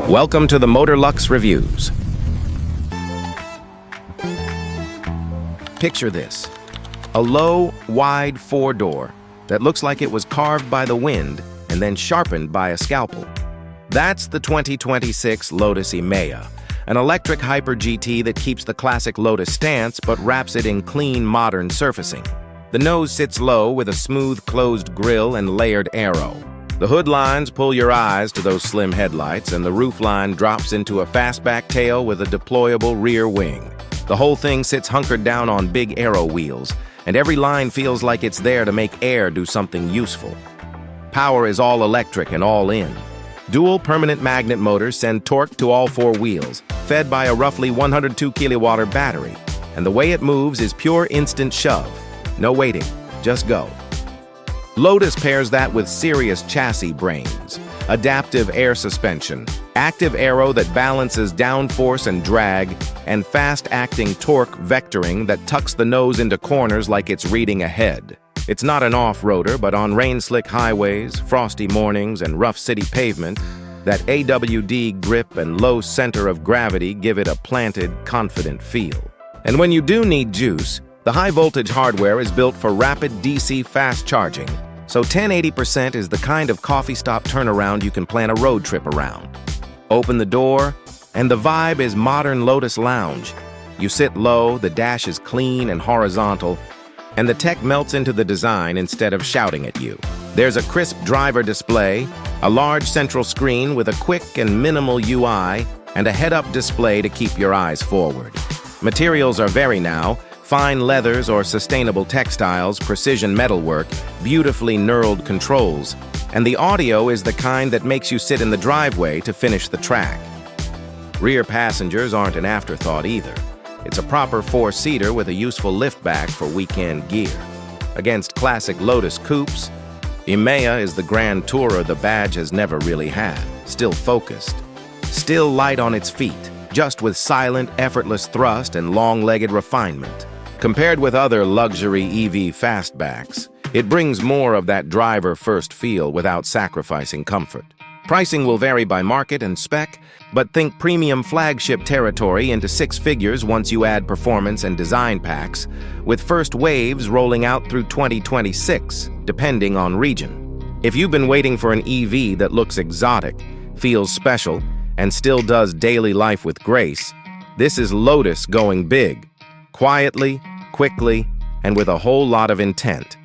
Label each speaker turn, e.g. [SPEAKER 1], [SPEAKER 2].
[SPEAKER 1] Welcome to the MotorLuxReviews. Picture this: a low, wide four-door that looks like it was carved by the wind and then sharpened by a scalpel. That's the 2026 Lotus Emeya, an electric Hyper GT that keeps the classic Lotus stance but wraps it in clean, modern surfacing. The nose sits low with a smooth, closed grille and layered aero. The hood lines pull your eyes to those slim headlights, and the roofline drops into a fastback tail with a deployable rear wing. The whole thing sits hunkered down on big aero wheels, and every line feels like it's there to make air do something useful. Power is all electric and all in. Dual permanent magnet motors send torque to all four wheels, fed by a roughly 102 kilowatt battery, and the way it moves is pure instant shove. No waiting, just go. Lotus pairs that with serious chassis brains, adaptive air suspension, active aero that balances downforce and drag, and fast-acting torque vectoring that tucks the nose into corners like it's reading ahead. It's not an off-roader, but on rain-slick highways, frosty mornings, and rough city pavement, that AWD grip and low center of gravity give it a planted, confident feel. And when you do need juice, the high-voltage hardware is built for rapid DC fast charging, so 1080% is the kind of coffee stop turnaround you can plan a road trip around. Open the door, and the vibe is modern Lotus Lounge. You sit low, the dash is clean and horizontal, and the tech melts into the design instead of shouting at you. There's a crisp driver display, a large central screen with a quick and minimal UI, and a head-up display to keep your eyes forward. Materials are very now. Fine leathers or sustainable textiles, precision metalwork, beautifully knurled controls, and the audio is the kind that makes you sit in the driveway to finish the track. Rear passengers aren't an afterthought either. It's a proper four-seater with a useful liftback for weekend gear. Against classic Lotus coupes, Emeya is the grand tourer the badge has never really had. Still focused, still light on its feet, just with silent, effortless thrust and long-legged refinement. Compared with other luxury EV fastbacks, it brings more of that driver-first feel without sacrificing comfort. Pricing will vary by market and spec, but think premium flagship territory into six figures once you add performance and design packs, with first waves rolling out through 2026, depending on region. If you've been waiting for an EV that looks exotic, feels special, and still does daily life with grace, this is Lotus going big, quietly, quickly, and with a whole lot of intent.